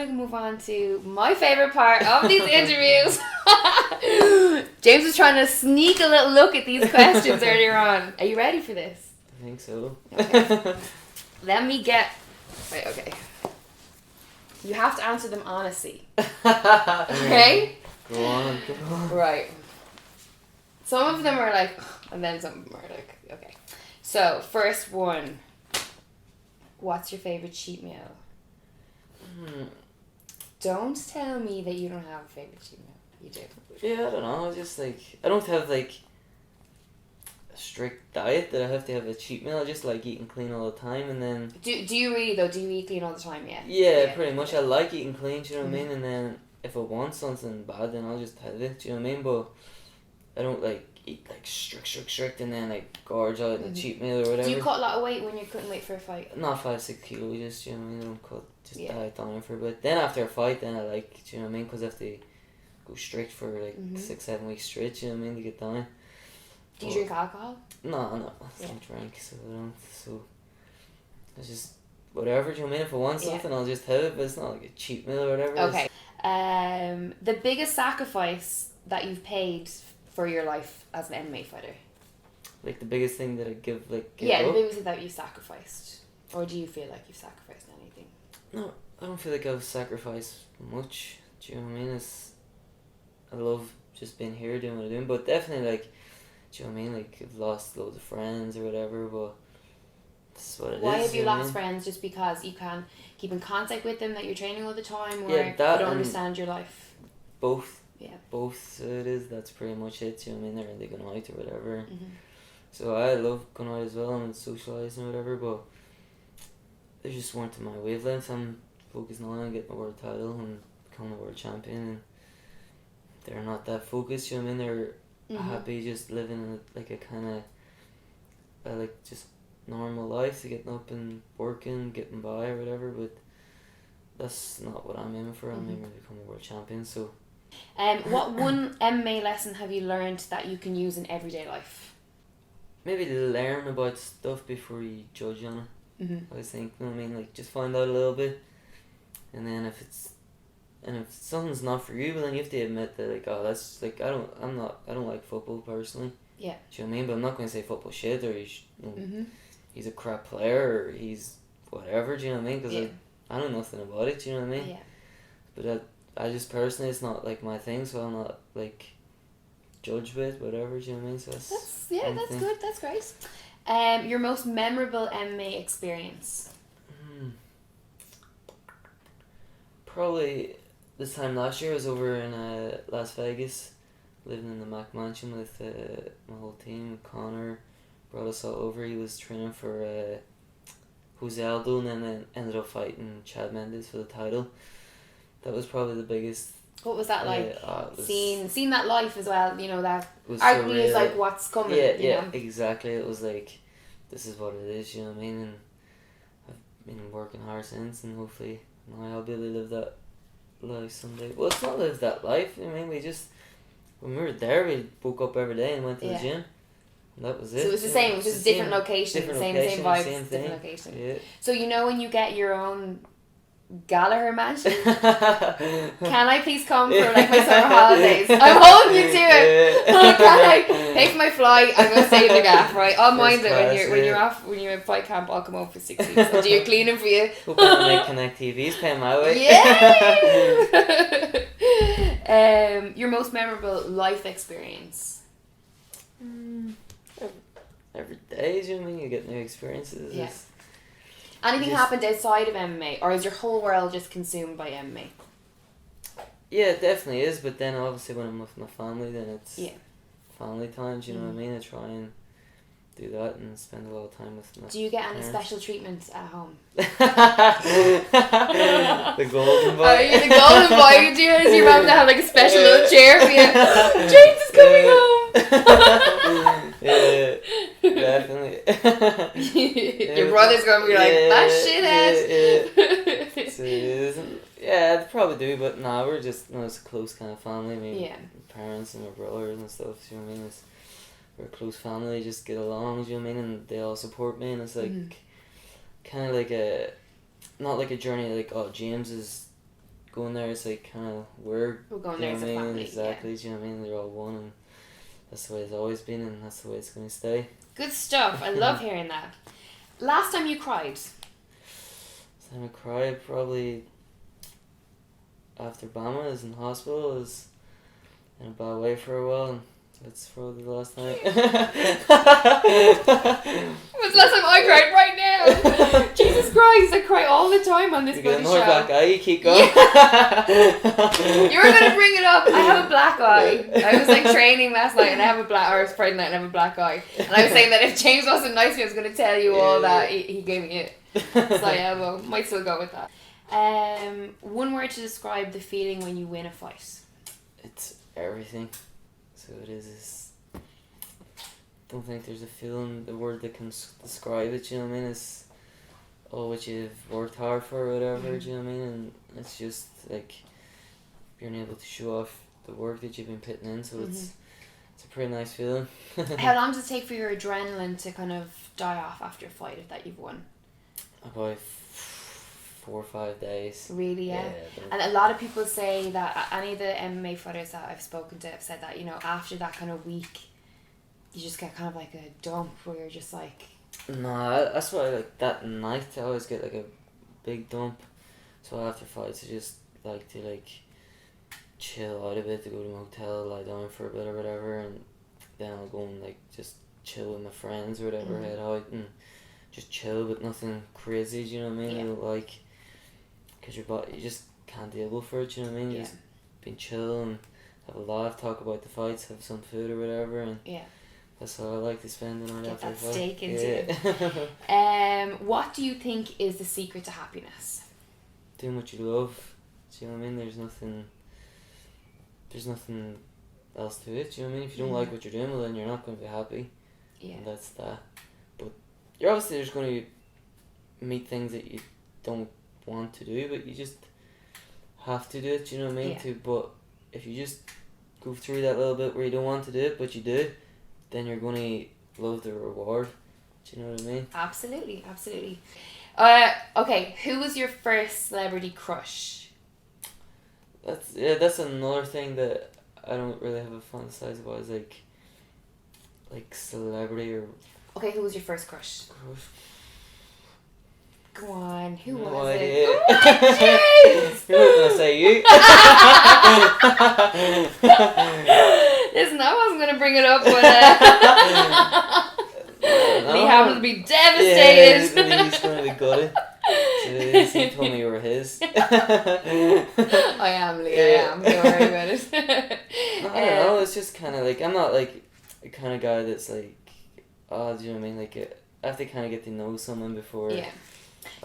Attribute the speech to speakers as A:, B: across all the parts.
A: going to move on to my favourite part of these interviews. James was trying to sneak a little look at these questions earlier on. Are you ready for this?
B: I think so.
A: Okay. Let me get... Right, okay. You have to answer them honestly. Okay?
B: Go on.
A: Right. Some of them are like... And then some of them are like... Okay. So, first one. What's your favourite cheat meal? Don't tell me that you don't have a favourite cheat meal. You do.
B: Yeah, I don't know. Just like... I don't have like a strict diet that I have to have a cheat meal. I just like eating clean all the time, and then...
A: Do you really though? Do you eat clean all the time? Yeah.
B: Yeah, pretty much. I like eating clean, do you know what I mean? And then if I want something bad, then I'll just have it, do you know what I mean? But I don't like eat like strict and then like gorge out in a cheat meal or whatever.
A: Do you cut a lot of weight when you're cutting weight for a fight?
B: Not 5-6 kilos, just, do you know what I mean? I don't cut, just diet down for a bit. Then after a fight, then I like, do you know what I mean? Because I have to go strict for like 6-7 weeks straight, do you know what I mean? To get down.
A: Do you drink alcohol?
B: No, I don't drink, so I don't. So it's just whatever, do you know what I mean? If I want something, I'll just have it, but it's not like a cheat meal or whatever.
A: Okay. The biggest sacrifice that you've paid for your life as an MMA fighter?
B: Like the biggest thing that I give up?
A: The biggest thing that you sacrificed. Or do you feel like you've sacrificed anything?
B: No, I don't feel like I've sacrificed much. Do you know what I mean? I love just being here doing what I'm doing, but definitely like, do you know what I mean? Like I've lost loads of friends or whatever, but that's what it is.
A: Why have you
B: know what I
A: lost
B: mean?
A: friends? Just because you can keep in contact with them, that you're training all the time, or
B: Yeah,
A: you
B: that
A: don't
B: and
A: understand your life?
B: Both.
A: Yeah.
B: Both it is. That's pretty much it. Do you know what I mean? They're going out or whatever. So I love going out as well and socialising or whatever, but they just weren't to my wavelength. I'm focused now on getting a world title and becoming a world champion, and they're not that focused, you know what I mean? They're happy just living in like a kind of like just normal life, to getting up and working, getting by or whatever, but that's not what I'm aiming for. I'm aiming to become a world champion, so...
A: What one MMA lesson have you learned that you can use in everyday life?
B: Maybe learn about stuff before you judge on it. I think, you know what I mean? Like, just find out a little bit, and then if something's not for you, but then you have to admit that, like, oh, that's like, I don't like football personally. Yeah. Do you know what I mean? But I'm not going to say football shit, or he's a crap player, or he's whatever. Do you know what I mean? Because I know nothing about it. Do you know what I mean? Yeah. But I just personally, it's not like my thing, so I'm not like judge with whatever. Do you know what I mean? So that's
A: good. That's great. Your most memorable MMA experience?
B: Probably this time last year. I was over in Las Vegas, living in the Mac Mansion with my whole team. Connor brought us all over. He was training for Jose Aldo, and then ended up fighting Chad Mendes for the title. That was probably the biggest.
A: What was that like? Seeing that life as well, you know, that arguably is like what's coming.
B: Yeah, exactly. It was like, this is what it is, you know what I mean? And I've been working hard since, and hopefully now I'll be able to live that life someday. Well, it's not live that life, you know what I mean? When we were there, we woke up every day and went to the gym. And that was it.
A: So it was the same, it was just a different location, same vibes, different location. Yeah. So you know when you get your own Gallagher mansion, can I please come for like my summer holidays? I'm holding you to it. Can I pay for my flight? I'm gonna stay in the gaff, right? I'll mind it when you're in fight camp. I'll come over for 6 weeks. I'll do your cleaning for you.
B: Hope I make Connect TVs pay my way.
A: Yeah. Your most memorable life experience?
B: Every day, you know what I mean? You get new experiences.
A: Yeah. Anything happened outside of MMA, or is your whole world just consumed by MMA?
B: Yeah, it definitely is, but then obviously when I'm with my family, then it's family time, do you know what I mean? I try and do that and spend a lot of time with my
A: Do you get any special treatment at home?
B: The golden boy.
A: Oh, you're the golden boy. Do your mum to have like a special little chair for you? James is coming home.
B: Yeah, definitely.
A: Your brother's gonna be like, that shithead.
B: Yeah, I'd probably do, but nah, we're just, it's a close kind of family. I mean,
A: my
B: parents and my brothers and stuff, you know what I mean? We're a close family, just get along, you know what I mean? And they all support me, and it's like, kind of like not like a journey like, oh, James is going there, it's like kind of weird.
A: We're going there as a family.
B: Exactly. Do you know what I mean? They're all one, and that's the way it's always been, and that's the way it's going to stay.
A: Good stuff. I love hearing that. Last time you cried?
B: Last time I cried, probably after Bama. I was in hospital. I was in a bad way for a while, and that's probably the last time.
A: It was the last time I cried right now. Jesus Christ, I cry all the time on this
B: You
A: bloody
B: get
A: show.
B: another black eye, you keep going.
A: Yeah. You were going to bring it up. I have a black eye. I was like training last night and I have a black, or I was Friday night and I have a black eye. And I was saying that if James wasn't nice to me, I was going to tell you all that he gave me it. So yeah, well, might still go with that. One word to describe the feeling when you win a fight.
B: It's everything. So it is. Don't think there's a feeling, the word that can describe it. You know what I mean? It's what you've worked hard for, or whatever. Do you know what I mean? And it's just like being able to show off the work that you've been putting in. So it's a pretty nice feeling.
A: How long does it take for your adrenaline to kind of die off after a fight that you've won?
B: About 4 or 5 days.
A: Really, yeah. And a lot of people say that, any of the MMA fighters that I've spoken to have said that, you know, after that kind of week, you just get kind of like a dump where you're just like...
B: No, that's why like that night I always get like a big dump. So after fights I just like to like chill out a bit, to go to a hotel, lie down for a bit or whatever, and then I'll go and like just chill with my friends or whatever, head out and just chill, but nothing crazy, do you know what I mean?
A: Yeah.
B: Like, because your body, you just can't be able for it, do you know what I mean? You just been chill and have a laugh, talk about the fights, have some food or whatever, and that's how I like to spend the night
A: get
B: after
A: that
B: a fight.
A: steak into it. What do you think is the secret to happiness?
B: Doing what you love. Do you know what I mean? There's nothing else to it. Do you know what I mean? If you don't like what you're doing, well then you're not going to be happy. Yeah. And that's that. But you're obviously just going to meet things that you don't want to do, but you just have to do it. Do you know what I mean? But if you just go through that little bit where you don't want to do it, but you do, then you're going to love the reward. Do you know what I mean?
A: Absolutely. Okay, who was your first celebrity crush?
B: That's another thing that I don't really have a fantasize about, is like celebrity or...
A: Okay, who was your first crush? Go on, who was
B: idea.
A: it? Go on, James!
B: Who was going to say you?
A: Listen, I wasn't going to bring it up, but he happened to be devastated.
B: Yeah, he's going to be gutted. He told me you were his.
A: I am, Lee, I am. Don't worry about it.
B: I don't know, it's just kind of like, I'm not like a kind of guy that's like, do you know what I mean? Like, I have to kind of get to know someone before. Yeah.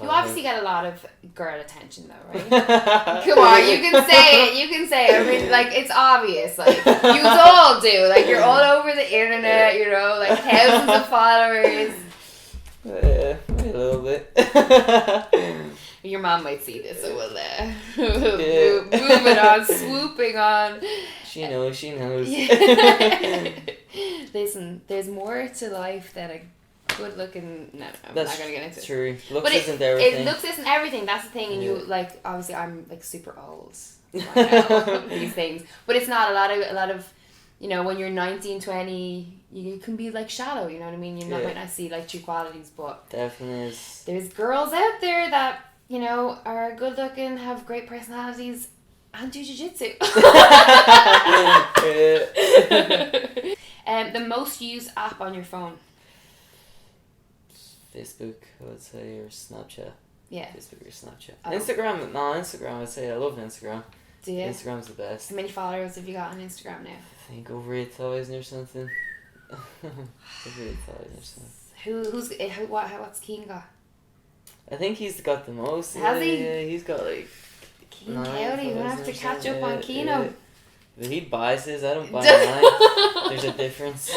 A: You obviously get a lot of girl attention though, right? Come on, you can say it. I mean, like, it's obvious. Like, you all do. Like, you're all over the internet, you know, like thousands of followers.
B: Yeah, a little bit.
A: Your mom might see this, so we'll moving on, swooping on.
B: She knows.
A: Listen, there's more to life than a good looking. No, I'm not gonna get into it.
B: True. Looks isn't everything.
A: Looks isn't everything. That's the thing, and you like, obviously I'm like super old. These things, but it's not a lot of. You know, when you're 19, 20, you can be like shallow. You know what I mean? You might not see like true qualities, but
B: definitely is.
A: There's girls out there that, you know, are good looking, have great personalities, and do jiu-jitsu. The most used app on your phone?
B: Facebook, I would say, or Snapchat.
A: Yeah.
B: Facebook or Snapchat. Instagram, I'd say I love Instagram.
A: Do you?
B: Instagram's the best.
A: How many followers have you got on Instagram now?
B: I think over 8,000 or something. Over 8,000 or something.
A: What's Keen got?
B: I think he's got the most.
A: Has he?
B: Yeah, he's got like...
A: Keen County, we're going to have to catch up on Keno.
B: Yeah. But he buys his, I don't buy mine. There's a difference.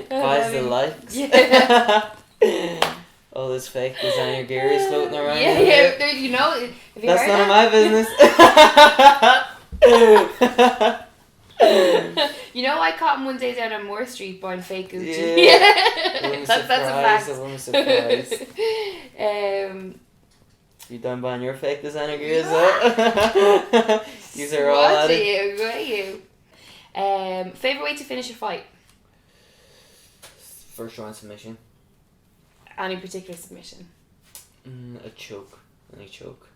B: Buys the likes. Yeah. All this fake designer gear is floating around.
A: Yeah, you know, if you
B: that's none of my business.
A: You know, I caught him one day down on Moore Street buying fake Gucci.
B: Yeah.
A: That's a fact.
B: I'm surprised. You done buying your fake designer gear as well? These are all at it.
A: You. Favorite way to finish a fight?
B: First round submission.
A: Any particular submission?
B: A choke. Any choke.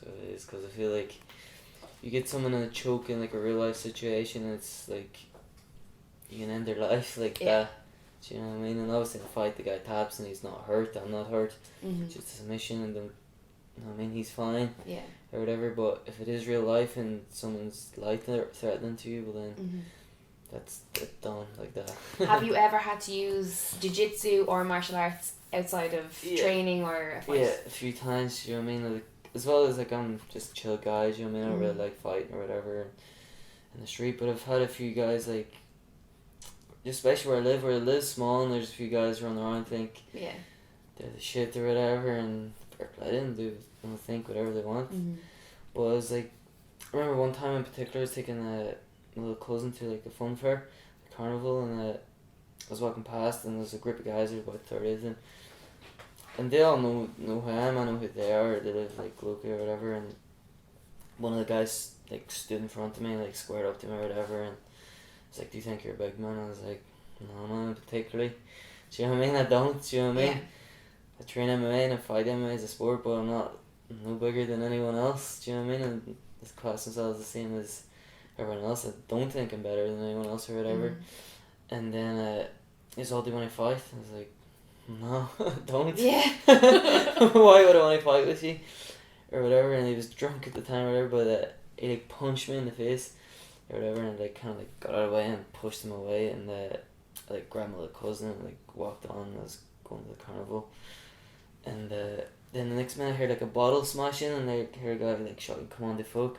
B: So it is, because I feel like you get someone in a choke in like a real life situation, and it's like you can end their life like that. Do you know what I mean? And obviously in a fight the guy taps and he's not hurt, I'm not hurt. Just a submission, and then you know what I mean, he's fine.
A: Yeah.
B: Or whatever. But if it is real life and someone's life threatening to you, well then that's done like that.
A: Have you ever had to use jiu-jitsu or martial arts outside of training or a fight?
B: Yeah, a few times, you know what I mean? Like, as well as like I'm just chill guys, you know what I mean? I don't really like fighting or whatever in the street, but I've had a few guys like, especially where I live small, and there's a few guys around around think they're the shit or whatever, and I didn't think whatever they want. But I was like, I remember one time in particular I was taking a little cousin to like a fun fair, a carnival, and I was walking past and there's a group of guys, there's about 30 of them, and they all know who I am, I know who they are, they live like locally or whatever, and one of the guys like stood in front of me, like squared up to me or whatever, and was like, do you think you're a big man? I was like, no, not particularly. Do you know what I mean? I don't, do you know what I mean? I train MMA and I fight MMA as a sport, but I'm no bigger than anyone else, do you know what I mean? And this class themselves the same as everyone else. I don't think I'm better than anyone else or whatever. And then it's all, do you want to fight? I was like, no, I don't.
A: Yeah.
B: Why would I want to fight with you? Or whatever. And he was drunk at the time or whatever, but he like punched me in the face or whatever, and like kind of like got out of the way and pushed him away, and I like grabbed my little cousin and like walked on, and I was going to the carnival. And then the next minute I heard like a bottle smashing, and I heard a guy like shouting, come on the folk.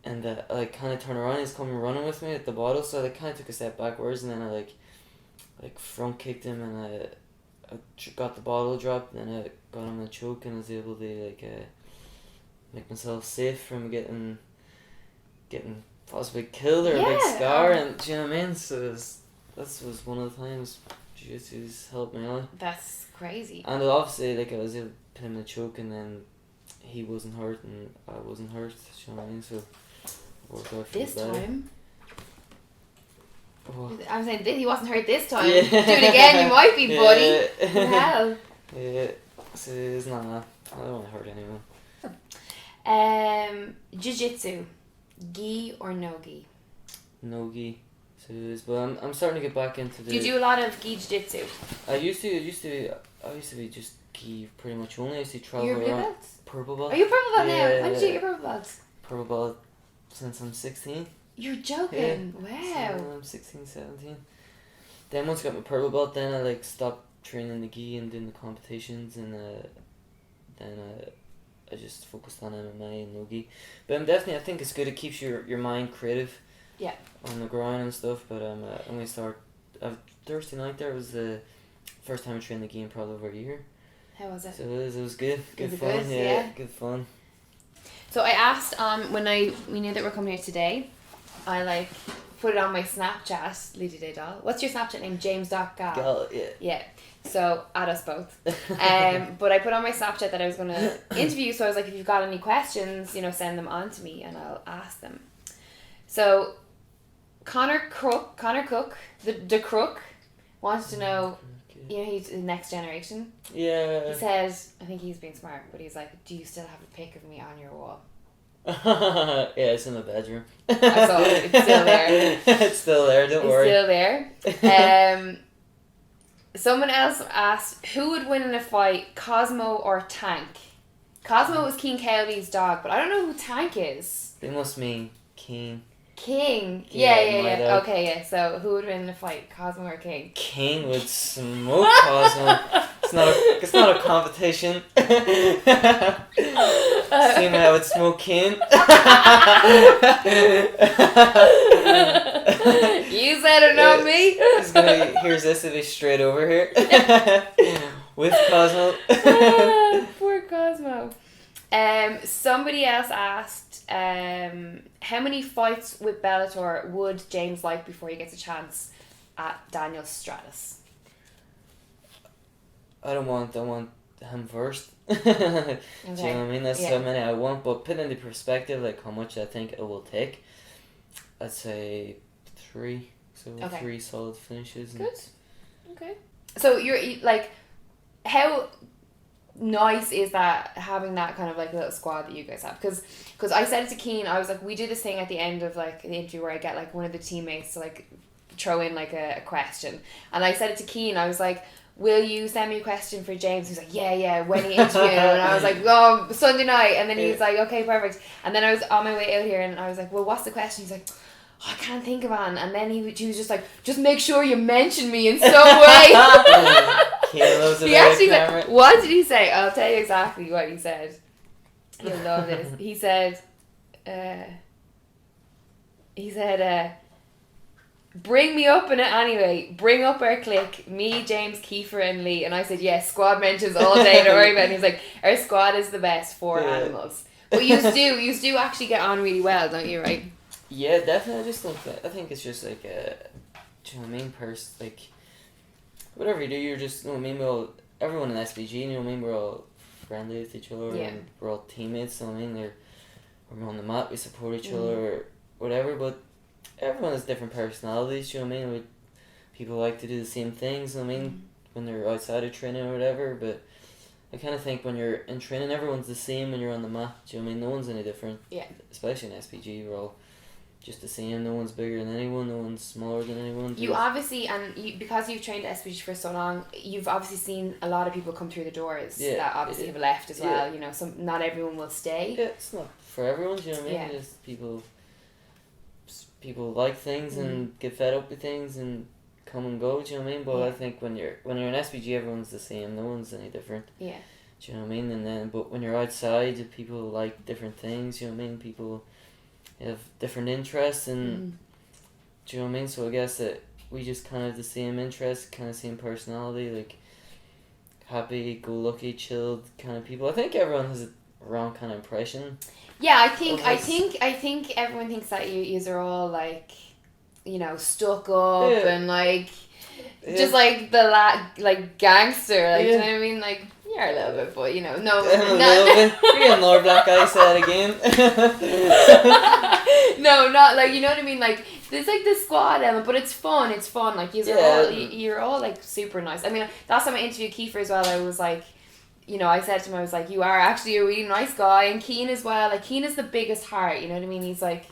B: And I like kind of turned around, he's coming running with me at the bottle, so I like kind of took a step backwards, and then I like front kicked him, and I got the bottle dropped, and then I got him in a choke, and I was able to like make myself safe from getting possibly killed or a big scar, and do you know what I mean? So that was one of the times jiu-jitsu's helped me out.
A: That's crazy.
B: And obviously like I was able to put him in a choke, and then he wasn't hurt and I wasn't hurt, do you know what I mean? So it worked out for
A: this
B: the better.
A: time?
B: Oh.
A: I'm saying he wasn't hurt this time. Do it again, you might be, buddy. Hell.
B: Yeah, so it's not that. I don't want to hurt anyone.
A: Jiu-jitsu, gi or no gi?
B: No gi. So it is, but I'm starting to get back into the.
A: Do you do a lot of gi jiu-jitsu?
B: I used to be just gi pretty much only. I used to travel
A: You're blue
B: around.
A: belt?
B: Purple belt.
A: Are you purple belt now?
B: Yeah,
A: When did you get your purple belt?
B: Purple belt since I'm 16.
A: You're joking.
B: Yeah.
A: Wow.
B: So I'm 16, 17. Then once I got my purple belt, then I like stopped training the gi and doing the competitions, and then I just focused on MMA and no gi. But I think it's good. It keeps your mind creative.
A: Yeah.
B: On the ground and stuff. But I'm gonna start. Thursday night there was the first time I trained the gi in probably over a year.
A: How was it?
B: So it was good. Good
A: Was it
B: fun.
A: good?
B: Yeah, good fun.
A: So I asked when we knew that we're coming here today, I like put it on my Snapchat, Lydia Day Doll. What's your Snapchat name? James.gal.
B: Gal, yeah.
A: Yeah. So add us both. But I put on my Snapchat that I was gonna interview you, so I was like, if you've got any questions, send them on to me and I'll ask them. So Connor Cook, the Crook, wants to know, he's the next generation.
B: Yeah.
A: He says, I think he's being smart, but he's like, do you still have a pic of me on your wall?
B: Yeah, it's in the bedroom.
A: I saw it. It's still there.
B: It's still there, don't worry.
A: It's still there. Someone else asked, who would win in a fight, Cosmo or Tank? Cosmo was King Cowley's dog, but I don't know who Tank is.
B: They must mean King.
A: King.
B: Yeah,
A: Yeah. Okay, yeah. So who would win in a fight, Cosmo or King?
B: King would smoke Cosmo. It's not a competition. See me, I would smoke King.
A: You said it, not me.
B: Here's this, it'll be straight over here. With Cosmo.
A: Poor Cosmo. Somebody else asked, how many fights with Bellator would James like before he gets a chance at Daniel Stratus?
B: I don't want him first. Do you know what I mean? That's how many I want, but put into perspective, like how much I think it will take, I'd say 3. So 3 solid finishes.
A: Good. Okay. So you're like, how nice is that, having that kind of like little squad that you guys have? Because I said it to Keen, I was like, we do this thing at the end of like the interview where I get like one of the teammates to like throw in like a question, and I said it to Keen, I was like, will you send me a question for James? He's like, yeah, when he interviewed him. And I was like, oh, Sunday night. And then he's like, okay, perfect. And then I was on my way out here and I was like, well, what's the question? He's like, I can't think of one. And then he was just like, just make sure you mention me in some way. He actually said, what did he say? I'll tell you exactly what he said. You'll love this. He said, bring me up in it anyway. Bring up our clique. Me, James, Kiefer and Lee. And I said, yes, squad mentions all day. Don't worry about it. And he's like, our squad is the best for animals. But you do actually get on really well, don't you, right?
B: Yeah, definitely. I think it's just like do you know what I mean? Like, whatever you do, you're just, you know what I mean? Everyone in SBG, you know what I mean? We're all friendly with each other, and we're all teammates, you know what I mean? We're on the mat, we support each other, or whatever, but everyone has different personalities, you know what I mean? People like to do the same things, you know what I mean? When they're outside of training or whatever, but I kind of think when you're in training, everyone's the same when you're on the mat, do you know what I mean? No one's any different. Yeah. Especially in SPG, we're all just the same. No one's bigger than anyone, no one's smaller than anyone.
A: You obviously, because you've trained at SPG for so long, you've obviously seen a lot of people come through the doors that obviously have left as well, you know, so not everyone will stay.
B: Yeah, it's not for everyone, do you know what I mean? Just people like things and get fed up with things and come and go, do you know what I mean? But I think when you're in SPG, everyone's the same, no one's any different. Yeah. Do you know what I mean? And then, but when you're outside, people like different things, you know what I mean? People have different interests, and do you know what I mean? So I guess that we just kind of have the same interests, kind of same personality, like happy, go lucky, chilled kind of people. I think everyone has a wrong kind of impression. Yeah, I
A: think everyone thinks that you are all like, you know, stuck up and like just like the like gangster, like do you know what I mean? Like, you're a little bit, but you know, no.
B: A little bit. You're another black guy said again.
A: No, not like, you know what I mean? Like, there's like the squad element, but it's fun. It's fun. Like, you're all like super nice. I mean, last time I interviewed Kiefer as well, I was like, you know, I said to him, I was like, you are actually a really nice guy. And Keen as well. Like, Keen is the biggest heart, you know what I mean? He's like,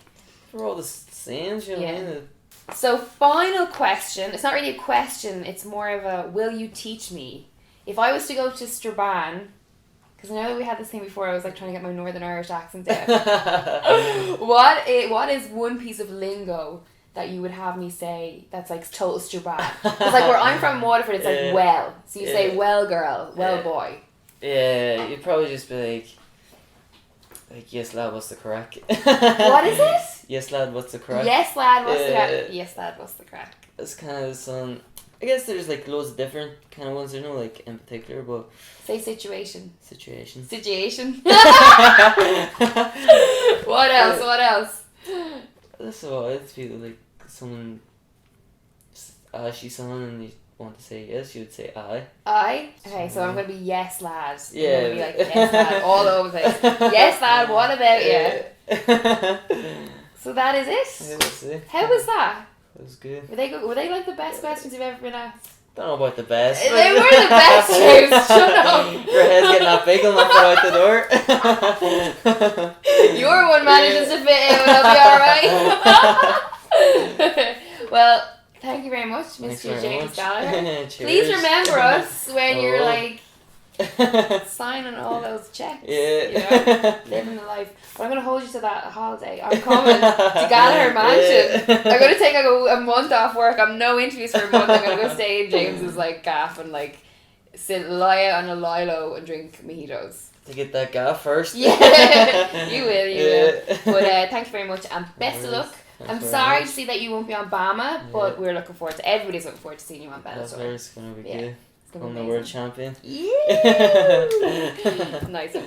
B: we're all the same, you know what I mean?
A: So, final question. It's not really a question. It's more of a, will you teach me? If I was to go to Strabane, because I know that we had this thing before, I was like trying to get my Northern Irish accent down. What is one piece of lingo that you would have me say that's like total Strabane? Because like where I'm from, Waterford, it's like well. So you say well girl, well boy.
B: Yeah, you'd probably just be like, yes lad, what's the crack?
A: What is it?
B: Yes lad, what's the crack?
A: Yes lad, what's the crack? Yes lad, what's the crack?
B: It's kind of some, I guess there's like loads of different kind of ones, there's no like in particular, but...
A: Say situation.
B: Situation.
A: What else?
B: That's all, it's people like someone asks you something and you want to say yes, you would say aye.
A: Aye? Okay, so I'm going to be yes lad. Yeah. I'm going to be like yes lad all over the place. Yes lad, what about you? So that is it?
B: Yeah, that's it.
A: How was that?
B: It was good.
A: Were they like the best questions you've ever been asked?
B: Don't know about the best.
A: They were the best, James. Shut up.
B: Your head's getting that big, I'll knock it out the door.
A: Your one manages to fit in, it'll be alright. Well, thank you very much, Mr. James Gallagher. Please remember us when you're like signing all those checks. Yeah. You know, living the life. But I'm going to hold you to that holiday. I'm coming to Gallagher Mansion. Yeah. I'm going to take like a month off work. I'm no interviews for a month. I'm going to go stay in James's like gaff and like lie out on a lilo and drink mojitos.
B: To get that gaff first.
A: Yeah, you will. But thank you very much and best of luck. I'm sorry to see that you won't be on Bama, but we're looking forward to, everybody's looking forward to seeing you on Bellator.
B: It's going to be good. I'm the world champion.
A: Yeah. Nice one.